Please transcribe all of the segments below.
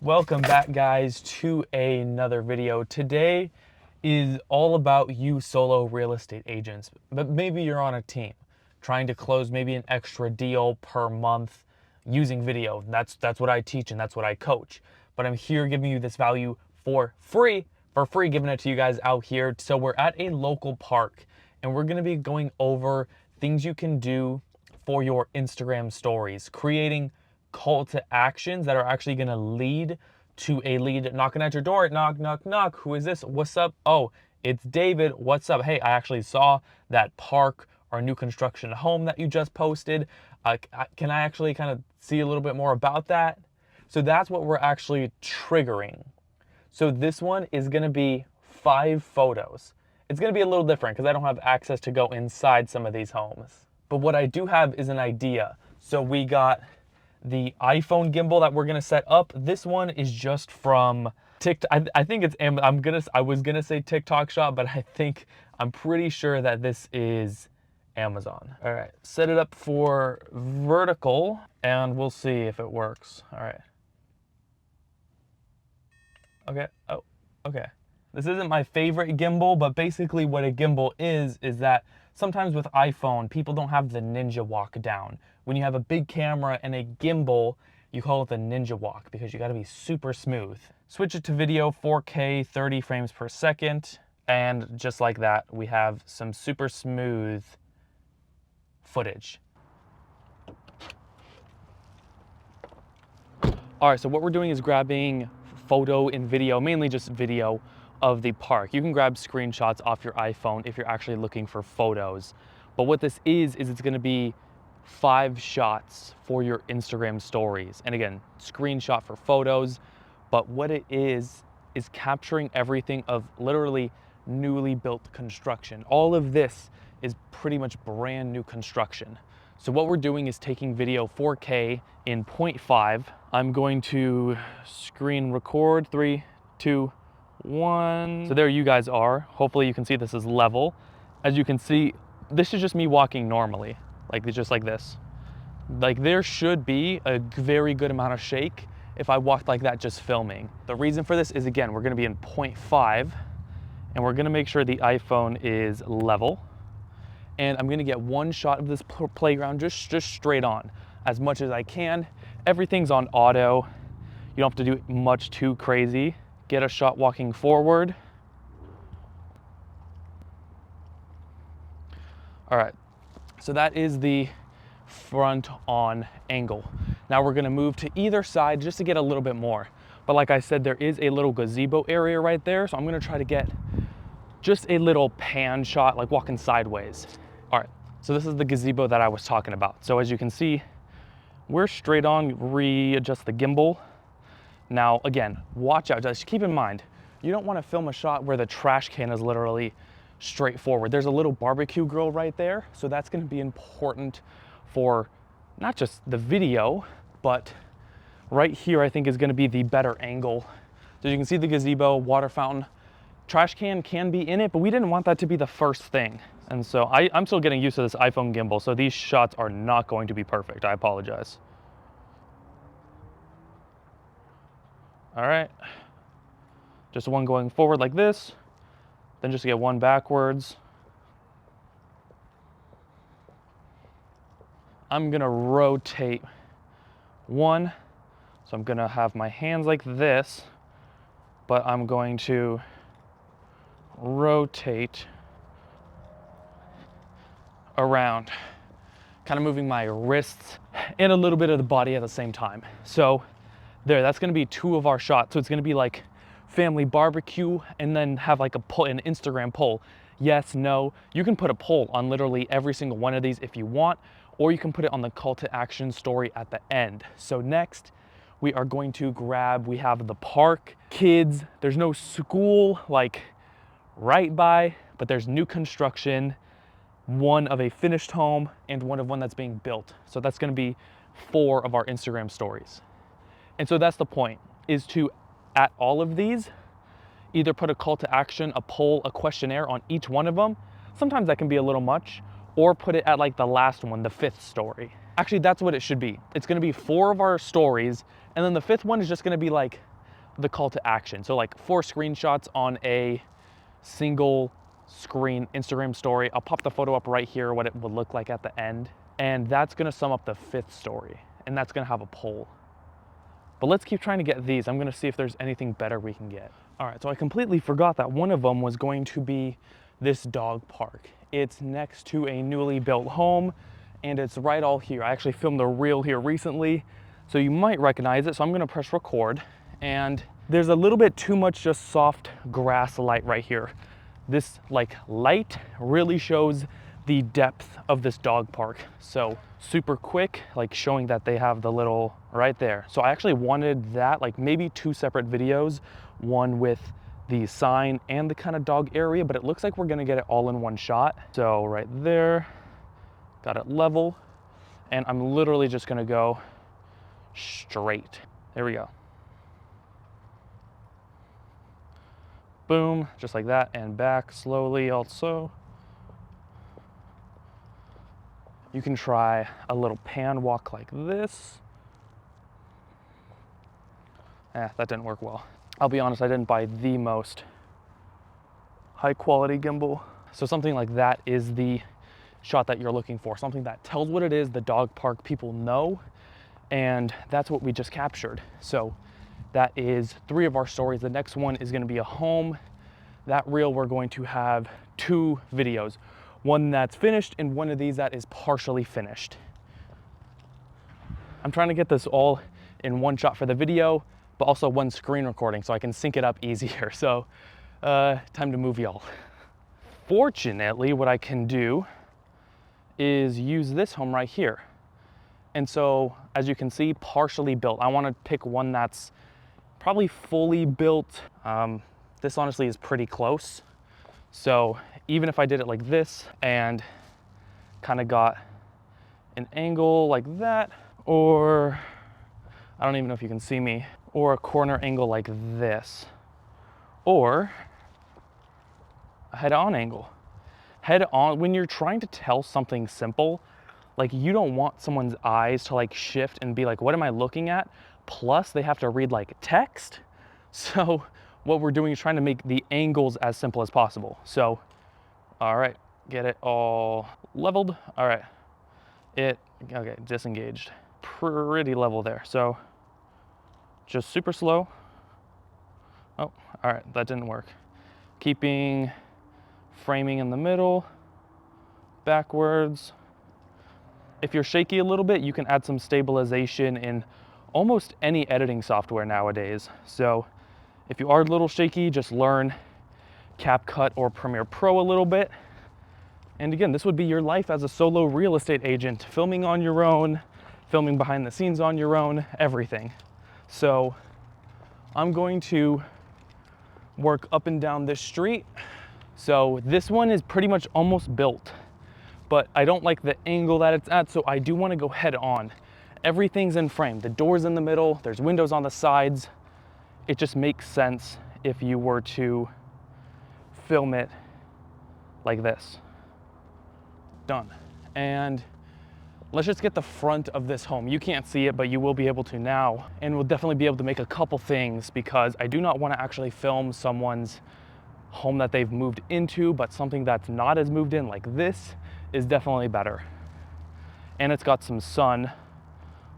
Welcome back, guys, to another video. Today is all about you solo real estate agents, but maybe you're on a team trying to close maybe an extra deal per month using video. That's what I teach and that's what I coach. But I'm here giving you this value for free, giving it to you guys out here. So we're at a local park and we're gonna be going over things you can do for your Instagram stories, creating call to actions that are actually going to lead to a lead knocking at your door. Knock, knock, knock. Who is this? What's up? Oh, it's David. What's up? Hey, I actually saw that park or new construction home that you just posted. Can I actually kind of see a little bit more about that? So that's what we're actually triggering. So this one is going to be 5 photos. It's going to be a little different because I don't have access to go inside some of these homes. But what I do have is an idea. So we got the iPhone gimbal that we're gonna set up. This one is just from TikTok. I think it's I was gonna say TikTok Shop, but I'm pretty sure that this is Amazon. All right, set it up for vertical and we'll see if it works. All right. Okay, oh, okay. This isn't my favorite gimbal, but basically what a gimbal is that sometimes with iPhone, people don't have the ninja walk down. When you have a big camera and a gimbal, you call it the ninja walk because you gotta be super smooth. Switch it to video, 4K, 30 frames per second, and just like that, we have some super smooth footage. All right, so what we're doing is grabbing photo and video, mainly just video of the park. You can grab screenshots off your iPhone if you're actually looking for photos. But what this is it's gonna be 5 shots for your Instagram stories. And again, screenshot for photos, but what it is capturing everything of literally newly built construction. All of this is pretty much brand new construction. So what we're doing is taking video 4K in 0.5. I'm going to screen record, 3, 2, 1. So there you guys are. Hopefully you can see this is level. As you can see, this is just me walking normally, just like this. Like there should be a very good amount of shake if I walked like that just filming. The reason for this is, again, we're gonna be in 0.5 and we're gonna make sure the iPhone is level. And I'm gonna get one shot of this playground just straight on as much as I can. Everything's on auto. You don't have to do much too crazy. Get a shot walking forward. All right, so that is the front on angle. Now we're gonna move to either side just to get a little bit more. But like I said, there is a little gazebo area right there. So I'm gonna try to get just a little pan shot, like walking sideways. All right, so this is the gazebo that I was talking about. So as you can see, we're straight on, readjust the gimbal. Now, again, watch out, just keep in mind, you don't wanna film a shot where the trash can is literally straight forward. There's a little barbecue grill right there, so that's gonna be important for not just the video, but right here I think is gonna be the better angle. So you can see the gazebo, water fountain, trash can be in it, but we didn't want that to be the first thing. And so I'm still getting used to this iPhone gimbal, so these shots are not going to be perfect, I apologize. All right, just one going forward like this, then just get one backwards. I'm gonna rotate one, so I'm gonna have my hands like this, but I'm going to rotate around, kind of moving my wrists and a little bit of the body at the same time. So there, that's gonna be 2 of our shots. So it's gonna be like family barbecue and then have like an Instagram poll. Yes, no, you can put a poll on literally every single one of these if you want, or you can put it on the call to action story at the end. So next, we are going to we have the park, kids, there's no school like right by, but there's new construction, one of a finished home and one that's being built. So that's gonna be 4 of our Instagram stories. And so that's the point, is to, at all of these, either put a call to action, a poll, a questionnaire on each one of them. Sometimes that can be a little much, or put it at like the last one, the 5th story. Actually, that's what it should be. It's gonna be 4 of our stories, and then the 5th one is just gonna be like the call to action. So like 4 screenshots on a single screen Instagram story. I'll pop the photo up right here, what it would look like at the end. And that's gonna sum up the 5th story. And that's gonna have a poll. But let's keep trying to get these. I'm gonna see if there's anything better we can get. All right, so I completely forgot that one of them was going to be this dog park. It's next to a newly built home and it's right all here. I actually filmed a reel here recently, so you might recognize it. So I'm gonna press record, and there's a little bit too much just soft grass light right here. This like light really shows the depth of this dog park. So super quick, like showing that they have the little right there. So I actually wanted that, like maybe 2 separate videos, one with the sign and the kind of dog area, but it looks like we're gonna get it all in one shot. So right there, got it level, and I'm literally just gonna go straight. There we go. Boom, just like that, and back slowly also. You can try a little pan walk like this. That didn't work well. I'll be honest, I didn't buy the most high quality gimbal. So something like that is the shot that you're looking for. Something that tells what it is the dog park people know, and that's what we just captured. So that is 3 of our stories. The next one is gonna be a home. That reel, we're going to have 2 videos. One that's finished and one of these that is partially finished. I'm trying to get this all in one shot for the video, but also one screen recording so I can sync it up easier. So time to move y'all. Fortunately, what I can do is use this home right here. And so as you can see, partially built. I want to pick one that's probably fully built. This honestly is pretty close. So even if I did it like this and kind of got an angle like that, or I don't even know if you can see me, or a corner angle like this, or a head-on angle. Head-on, when you're trying to tell something simple, like you don't want someone's eyes to like shift and be like, what am I looking at? Plus they have to read like text. So what we're doing is trying to make the angles as simple as possible. So, all right, get it all leveled. All right, okay, disengaged. Pretty level there. So just super slow. Oh, all right, that didn't work. Keeping framing in the middle, backwards. If you're shaky a little bit, you can add some stabilization in almost any editing software nowadays. So if you are a little shaky, just learn CapCut or Premiere Pro a little bit. And again, this would be your life as a solo real estate agent, filming on your own, filming behind the scenes on your own, everything. So I'm going to work up and down this street. So this one is pretty much almost built, but I don't like the angle that it's at, so I do want to go head on. Everything's in frame. The door's in the middle, there's windows on the sides. It just makes sense if you were to film it like this. Done. And let's just get the front of this home. You can't see it, but you will be able to now. And we'll definitely be able to make a couple things, because I do not want to actually film someone's home that they've moved into, but something that's not as moved in like this is definitely better. And it's got some sun,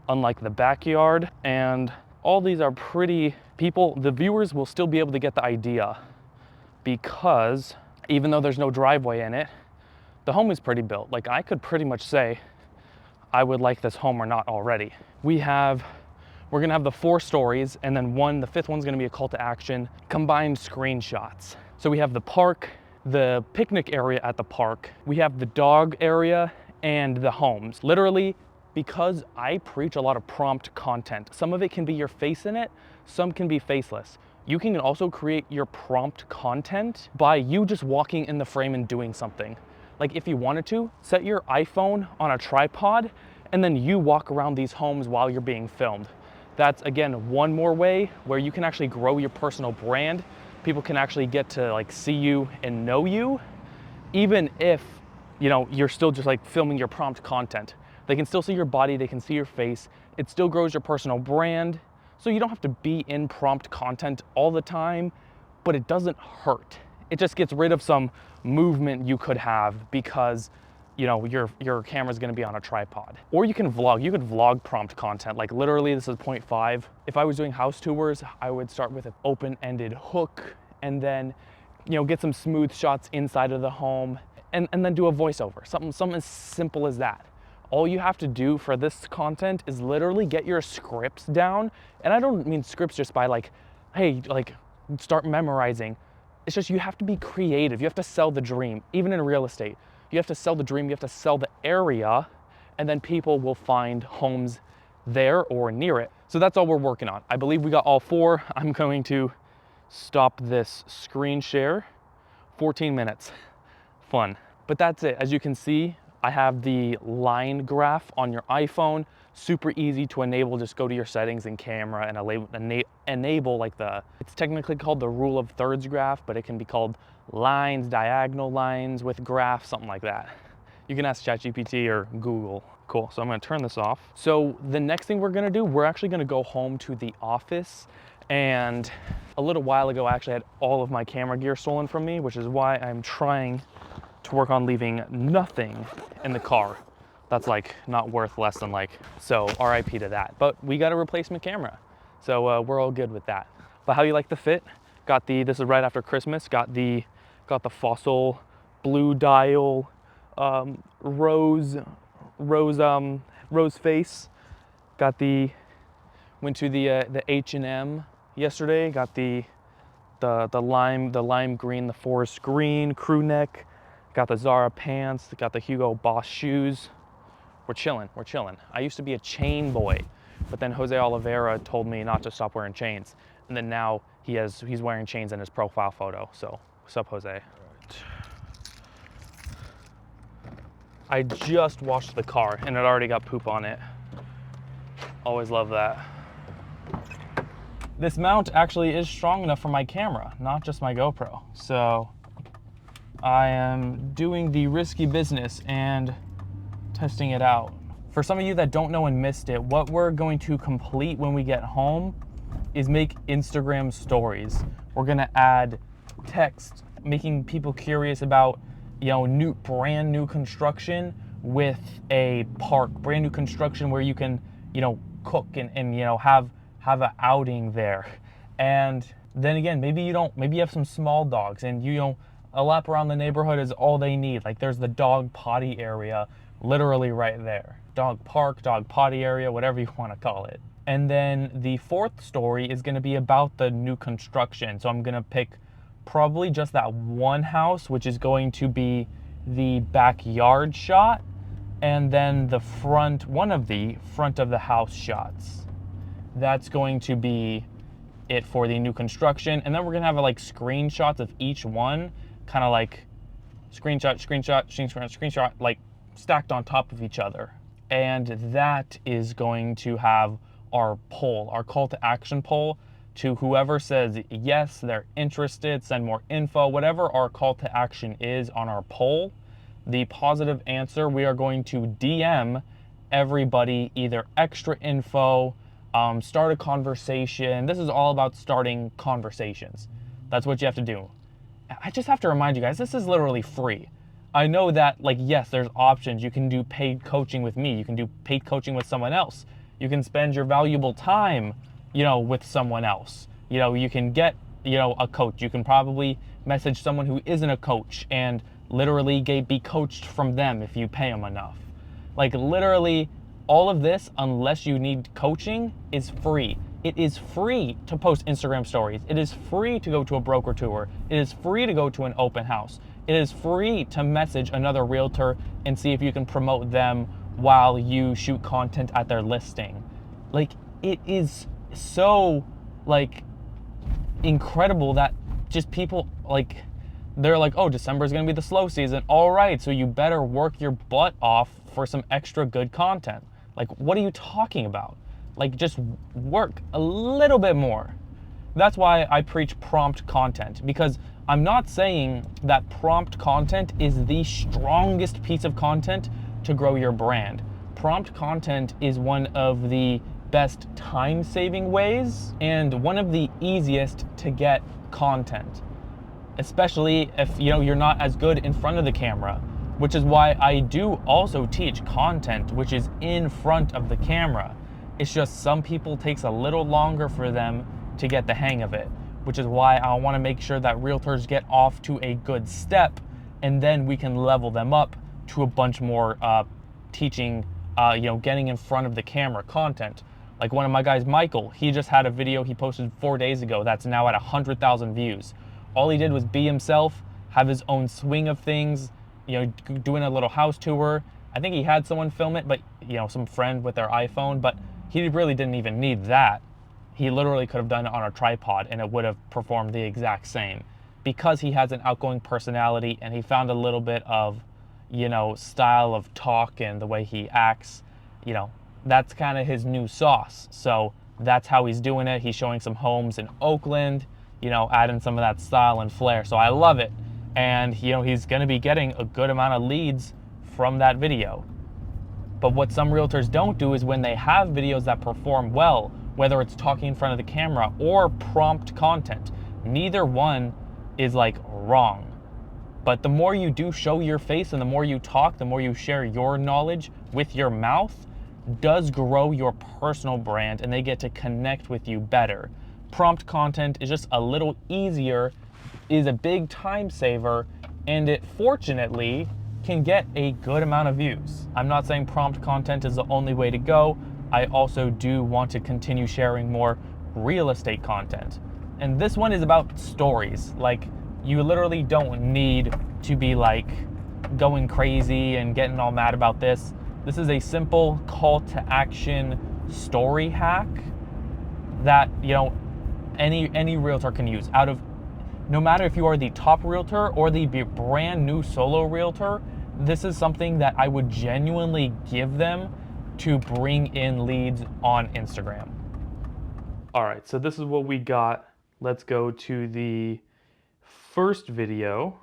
unlike the backyard. And all these are pretty, the viewers will still be able to get the idea, because even though there's no driveway in it, the home is pretty built. Like I could pretty much say I would like this home or not already. We're gonna have the 4 stories, and then the 5th one's gonna be a call to action, combined screenshots. So we have the park, the picnic area at the park, we have the dog area, and the homes. Literally, because I preach a lot of prompt content. Some of it can be your face in it, some can be faceless. You can also create your prompt content by you just walking in the frame and doing something. Like if you wanted to, set your iPhone on a tripod and then you walk around these homes while you're being filmed. That's again, one more way where you can actually grow your personal brand. People can actually get to like see you and know you, even if you're still just like filming your prompt content. They can still see your body, they can see your face. It still grows your personal brand. So you don't have to be in prompt content all the time, but it doesn't hurt. It just gets rid of some movement you could have because your camera's gonna be on a tripod. Or you can vlog prompt content. Like literally this is 0.5. If I was doing house tours, I would start with an open-ended hook and then get some smooth shots inside of the home and then do a voiceover, something as simple as that. All you have to do for this content is literally get your scripts down. And I don't mean scripts just by start memorizing. It's just you have to be creative. You have to sell the dream, even in real estate. You have to sell the dream, you have to sell the area, and then people will find homes there or near it. So that's all we're working on. I believe we got all 4. I'm going to stop this screen share. 14 minutes, fun. But that's it. As you can see, I have the line graph on your iPhone. Super easy to enable. Just go to your settings in camera and enable it's technically called the rule of thirds graph, but it can be called lines, diagonal lines with graph, something like that. You can ask ChatGPT or Google. Cool, so I'm gonna turn this off. So the next thing we're gonna do, we're actually gonna go home to the office. And a little while ago, I actually had all of my camera gear stolen from me, which is why I'm trying to work on leaving nothing in the car that's not worth less than so RIP to that. But we got a replacement camera, so we're all good with that. But how you like the fit? This is right after Christmas, got the fossil blue dial rose face. Went to the H&M yesterday, got the lime green, the forest green crew neck, got the Zara pants, got the Hugo Boss shoes. We're chilling. I used to be a chain boy, but then Jose Oliveira told me not to stop wearing chains. And then now he's wearing chains in his profile photo. So what's up, Jose? Right. I just washed the car and it already got poop on it. Always love that. This mount actually is strong enough for my camera, not just my GoPro. So I am doing the risky business and testing it out. For some of you that don't know and missed it, what we're going to complete when we get home is make Instagram stories. We're gonna add text, making people curious about brand new construction with a park, brand new construction where you can cook and have an outing there. And then again, maybe you have some small dogs and a lap around the neighborhood is all they need. Like there's the dog potty area literally right there. Dog park, dog potty area, whatever you want to call it. And then the 4th story is going to be about the new construction. So I'm going to pick probably just that one house, which is going to be the backyard shot, and then one of the front of the house shots. That's going to be it for the new construction. And then we're gonna have screenshots of each one, kind of screenshot, like stacked on top of each other. And that is going to have our poll, our call to action poll, to whoever says yes, they're interested, send more info, whatever our call to action is on our poll. The positive answer, we are going to DM everybody either extra info, start a conversation. This is all about starting conversations. That's what you have to do. I just have to remind you guys, this is literally free. I know that, yes, there's options. You can do paid coaching with me. You can do paid coaching with someone else. You can spend your valuable time, with someone else. You can get, a coach. You can probably message someone who isn't a coach and literally be coached from them if you pay them enough. Literally, all of this, unless you need coaching, is free. It is free to post Instagram stories. It is free to go to a broker tour. It is free to go to an open house. It is free to message another realtor and see if you can promote them while you shoot content at their listing. It is so, incredible that just people, they're oh, December is going to be the slow season. All right, so you better work your butt off for some extra good content. What are you talking about? Just work a little bit more. That's why I preach prompt content, because I'm not saying that prompt content is the strongest piece of content to grow your brand. Prompt content is one of the best time-saving ways and one of the easiest to get content, especially if you're not as good in front of the camera, which is why I do also teach content which is in front of the camera. It's just some people takes a little longer for them to get the hang of it, which is why I want to make sure that realtors get off to a good step, and then we can level them up to a bunch more teaching, getting in front of the camera content. Like one of my guys, Michael, he just had a video he posted 4 days ago that's now at 100,000 views. All he did was be himself, have his own swing of things, doing a little house tour. I think he had someone film it, but some friend with their iPhone, but he really didn't even need that. He literally could have done it on a tripod and it would have performed the exact same, because he has an outgoing personality and he found a little bit of, style of talk and the way he acts. That's kind of his new sauce. So that's how he's doing it. He's showing some homes in Oakland, adding some of that style and flair. So I love it. And he's going to be getting a good amount of leads from that video. But what some realtors don't do is when they have videos that perform well, whether it's talking in front of the camera or prompt content, neither one is like wrong. But the more you do show your face and the more you talk, the more you share your knowledge with your mouth, does grow your personal brand and they get to connect with you better. Prompt content is just a little easier, is a big time saver, and it fortunately can get a good amount of views. I'm not saying prompt content is the only way to go. I also do want to continue sharing more real estate content. And this one is about stories. Like, you literally don't need to be like going crazy and getting all mad about this. This is a simple call to action story hack that any realtor can use. No matter if you are the top realtor or the brand new solo realtor, this is something that I would genuinely give them to bring in leads on Instagram. All right, so this is what we got. Let's go to the first video.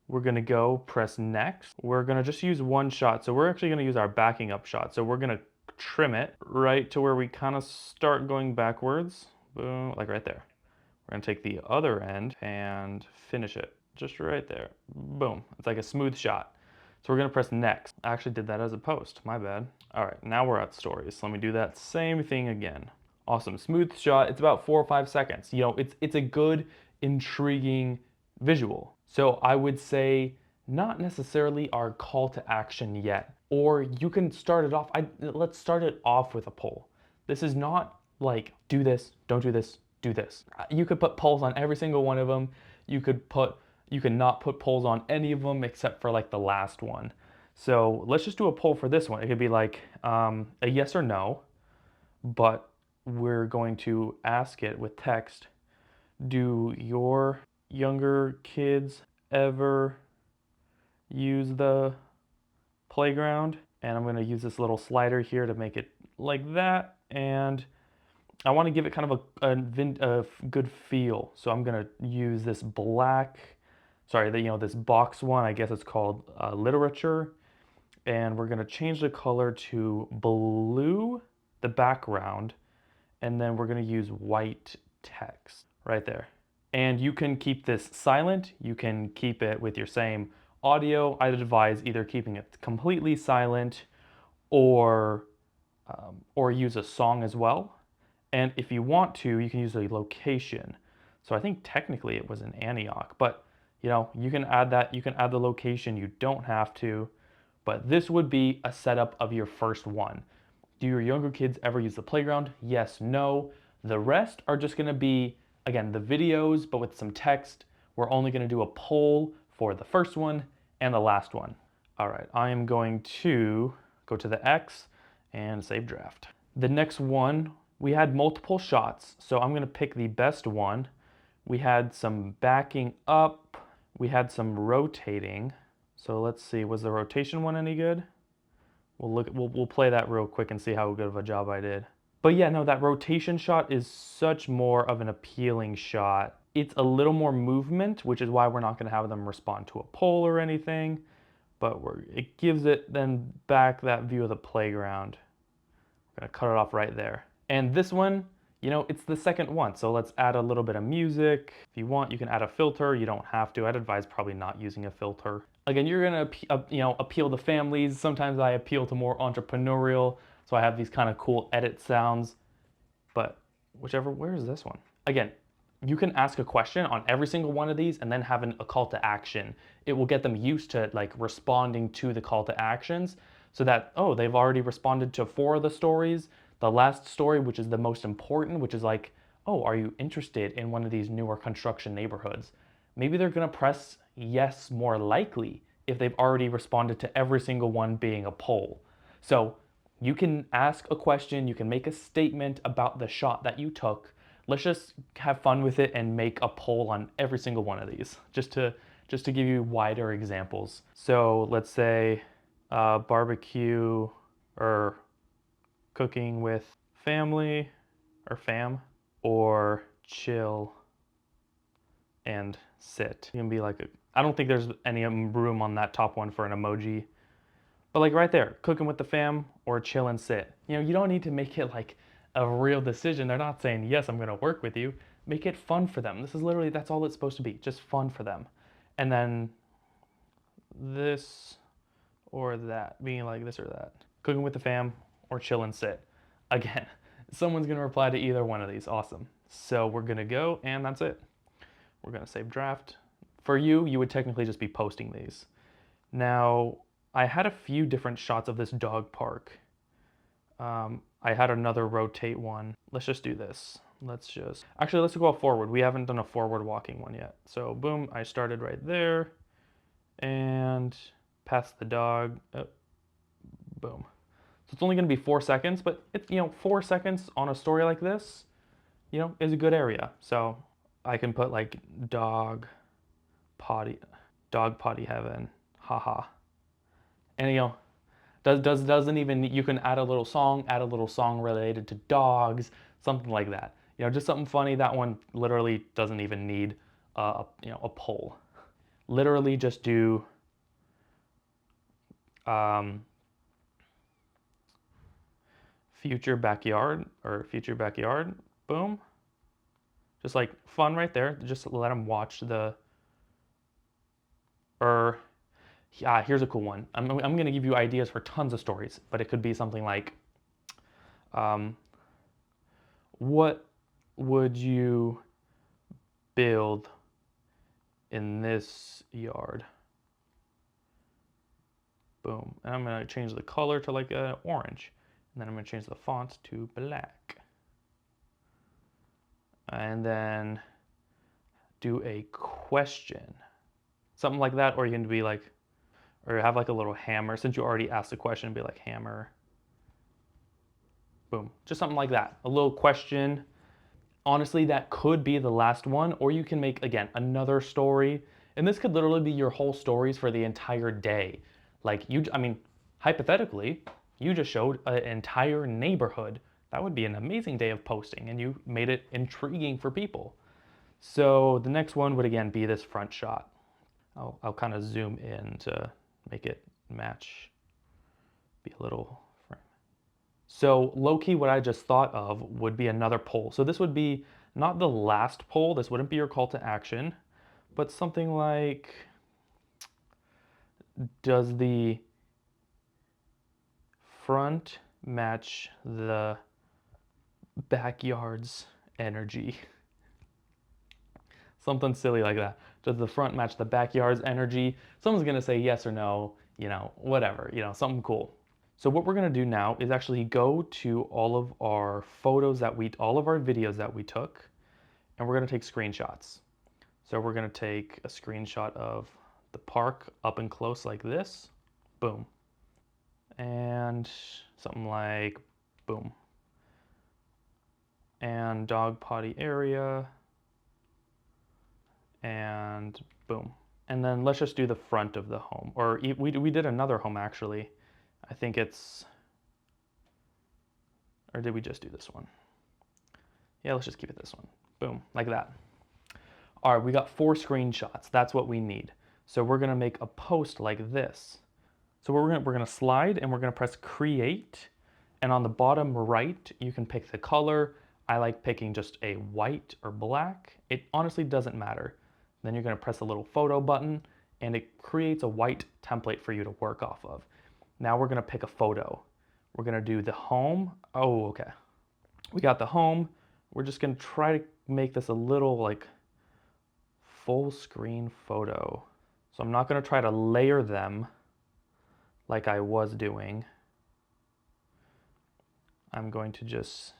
We're gonna go press next. We're gonna just use one shot. So we're actually gonna use our backing up shot. So we're gonna trim it right to where we kind of start going backwards. Boom, like right there. We're gonna take the other end and finish it just right there. Boom, it's like a smooth shot. So we're gonna press next. I actually did that as a post, my bad. All right, now we're at stories. So let me do that same thing again. Awesome, smooth shot. It's about 4 or 5 seconds. It's a good, intriguing visual. So I would say not necessarily our call to action yet, or you can start it off. Let's start it off with a poll. This is not like do this, don't do this, do this. You could put polls on every single one of them. You could not put polls on any of them except for like the last one. So let's just do a poll for this one. It could be like a yes or no, but we're going to ask it with text. Do your younger kids ever use the playground? And I'm going to use this little slider here to make it like that. And I want to give it kind of a good feel. So I'm going to use this this box one. I guess it's called literature. And we're going to change the color to blue, the background. And then we're going to use white text right there. And you can keep this silent. You can keep it with your same audio. I'd advise either keeping it completely silent or use a song as well. And if you want to, you can use a location. So I think technically it was in Antioch, but you can add that. You can add the location. You don't have to, but this would be a setup of your first one. Do your younger kids ever use the playground? Yes, no. The rest are just gonna be, again, the videos, but with some text. We're only gonna do a poll for the first one and the last one. All right, I am going to go to the X and save draft. The next one, we had multiple shots, so I'm gonna pick the best one. We had some backing up, we had some rotating. So let's see, was the rotation one any good? We'll play that real quick and see how good of a job I did. But yeah, no, that rotation shot is such more of an appealing shot. It's a little more movement, which is why we're not gonna have them respond to a poll or anything, but it gives it then back that view of the playground. Gonna cut it off right there. And this one, you know, it's the second one. So let's add a little bit of music. If you want, you can add a filter. You don't have to. I'd advise probably not using a filter. Again, you're gonna you know, appeal to families. Sometimes I appeal to more entrepreneurial. So I have these kind of cool edit sounds. But whichever, where is this one? Again, you can ask a question on every single one of these and then have a call to action. It will get them used to like responding to the call to actions so that, oh, they've already responded to 4 of the stories. The last story, which is the most important, which is like, oh, are you interested in one of these newer construction neighborhoods? Maybe they're gonna press yes more likely if they've already responded to every single one being a poll. So you can ask a question, you can make a statement about the shot that you took. Let's just have fun with it and make a poll on every single one of these, just to give you wider examples. So let's say barbecue or cooking with family or fam, or chill and sit. You can be like, I don't think there's any room on that top one for an emoji. But like right there, cooking with the fam or chill and sit. You know, you don't need to make it like a real decision. They're not saying, yes, I'm gonna work with you. Make it fun for them. This is literally, that's all it's supposed to be, just fun for them. And then this or that, being like this or that. Cooking with the fam or chill and sit. Again, someone's gonna reply to either one of these, awesome. So we're gonna go and that's it. We're gonna save draft. For you, you would technically just be posting these. Now, I had a few different shots of this dog park. I had another rotate one. Let's just do this. Actually, let's go forward. We haven't done a forward walking one yet. So boom, I started right there and past the dog. Oh, boom. So it's only gonna be 4 seconds, but it's, you know, 4 seconds on a story like this, you know, is a good area. So I can put like dog potty heaven, haha. And you know, doesn't even, you can add a little song related to dogs, something like that. You know, just something funny. That one literally doesn't even need you know, a poll. Literally just do future backyard or future backyard, boom. Just like fun right there. Just let them watch the, or yeah, here's a cool one. I'm gonna give you ideas for tons of stories, but it could be something like, what would you build in this yard? Boom. And I'm gonna change the color to like a orange. And then I'm gonna change the font to black. And then do a question. Something like that, or you can be like, or have like a little hammer. Since you already asked the question, be like hammer. Boom. Just something like that. A little question. Honestly, that could be the last one, or you can make, again, another story. And this could literally be your whole stories for the entire day. Like I mean, hypothetically, you just showed an entire neighborhood. That would be an amazing day of posting, and you made it intriguing for people. So the next one would again be this front shot. I'll kind of zoom in to make it match, be a little frame. So low-key, what I just thought of would be another poll. So this would be not the last poll, this wouldn't be your call to action, but something like, does the front match the backyard's energy? Something silly like that. Does the front match the backyard's energy? Someone's gonna say yes or no, you know, whatever, you know, something cool. So what we're gonna do now is actually go to all of our photos all of our videos that we took, and we're gonna take screenshots. So we're gonna take a screenshot of the park up and close like this, boom. And something like, boom. And dog potty area, and boom. And then let's just do the front of the home. Or we did another home actually. I think it's, or did we just do this one? Yeah, let's just keep it this one. Boom, like that. All right, we got 4 screenshots. That's what we need. So we're gonna make a post like this. So we're gonna slide and we're gonna press create, And on the bottom right, you can pick the color. I like picking just a white or black. It honestly doesn't matter. Then you're gonna press the little photo button and it creates a white template for you to work off of. Now we're gonna pick a photo. We're gonna do the home. Oh, okay. We got the home. We're just gonna try to make this a little like full screen photo. So I'm not gonna try to layer them like I was doing. I'm going to just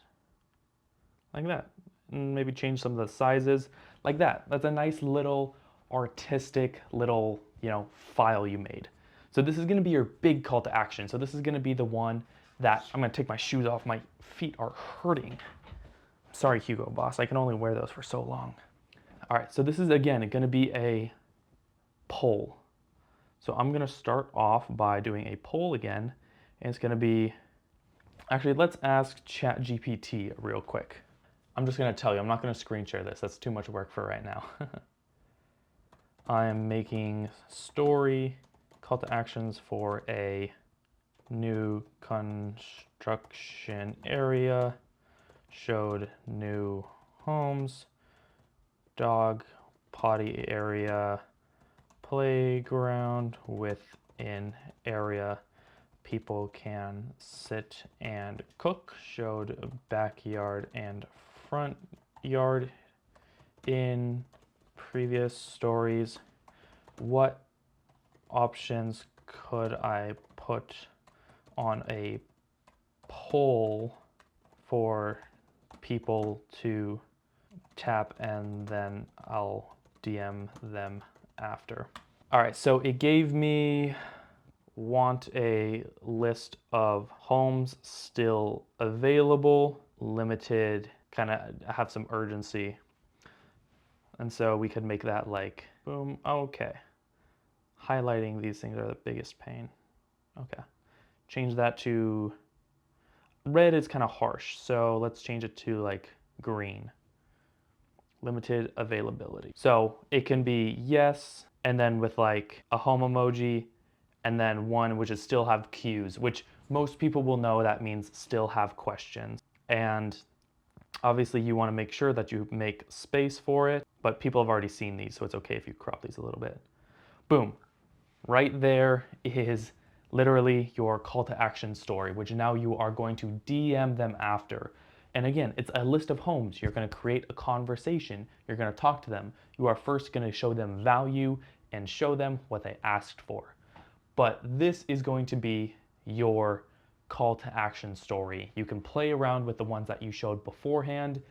like that. And maybe change some of the sizes like that. That's a nice little artistic little, file you made. So this is gonna be your big call to action. So this is gonna be the one that I'm gonna take my shoes off. My feet are hurting. Sorry, Hugo Boss, I can only wear those for so long. All right, so this is again gonna be a poll. So I'm gonna start off by doing a poll again, and it's gonna be, actually let's ask ChatGPT real quick. I'm just gonna tell you, I'm not gonna screen share this, that's too much work for right now. I'm making story call to actions for a new construction area, showed new homes, dog potty area, playground within area people can sit and cook, showed backyard and front yard in previous stories. What options could I put on a poll for people to tap, and then I'll DM them after. All right, so it gave me want a list of homes still available, limited, kind of have some urgency. And so we could make that like, boom, okay. Highlighting these things are the biggest pain. Okay. Change that to, red is kind of harsh, so let's change it to like green. Limited availability. So it can be yes, and then with like a home emoji, and then one which is still have queues, which most people will know that means still have questions. And obviously you want to make sure that you make space for it, but people have already seen these, so it's okay if you crop these a little bit. Boom. Right there is literally your call to action story, which now you are going to DM them after. And again, it's a list of homes. You're going to create a conversation. You're going to talk to them. You are first going to show them value and show them what they asked for. But this is going to be your call to action story. You can play around with the ones that you showed beforehand,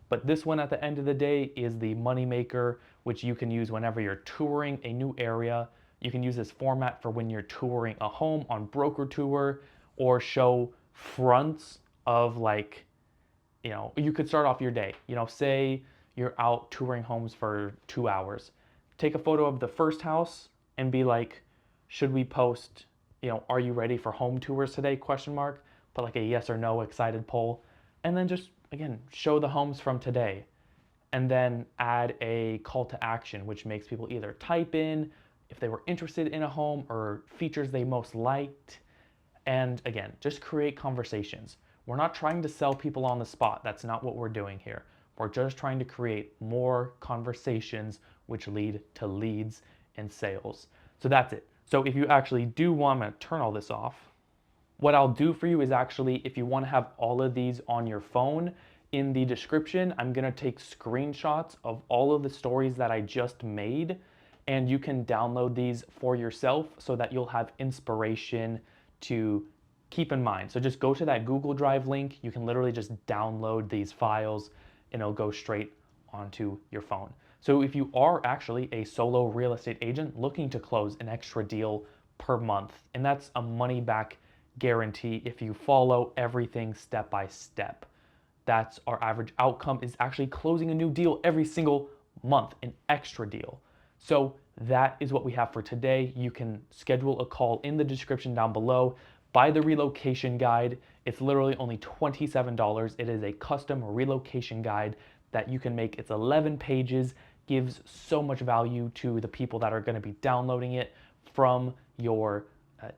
but this one at the end of the day is the money maker, which you can use whenever you're touring a new area. You can use this format for when you're touring a home on broker tour, or show fronts of like, you could start off your day. Say you're out touring homes for 2 hours. Take a photo of the first house and be like, should we post, are you ready for home tours today? Question mark. Put like a yes or no excited poll. And then just, again, show the homes from today. And then add a call to action, which makes people either type in if they were interested in a home or features they most liked. And again, just create conversations. We're not trying to sell people on the spot. That's not what we're doing here. We're just trying to create more conversations which lead to leads and sales. So that's it. So if you actually do want to turn all this off, what I'll do for you is actually, if you want to have all of these on your phone, in the description, I'm going to take screenshots of all of the stories that I just made, and you can download these for yourself so that you'll have inspiration to keep in mind. So just go to that Google Drive link. You can literally just download these files and it'll go straight onto your phone. So if you are actually a solo real estate agent looking to close an extra deal per month, and that's a money back guarantee if you follow everything step by step. That's our average outcome, is actually closing a new deal every single month, an extra deal. So that is what we have for today. You can schedule a call in the description down below. Buy the relocation guide. It's literally only $27. It is a custom relocation guide that you can make. It's 11 pages, gives so much value to the people that are going to be downloading it from your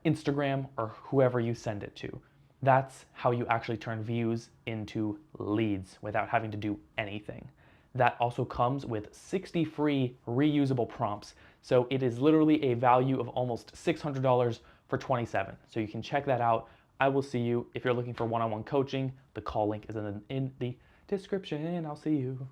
Instagram or whoever you send it to. That's how you actually turn views into leads without having to do anything. That also comes with 60 free reusable prompts. So it is literally a value of almost $600 for 27. So you can check that out. I will see you if you're looking for one-on-one coaching. The call link is in the description. I'll see you.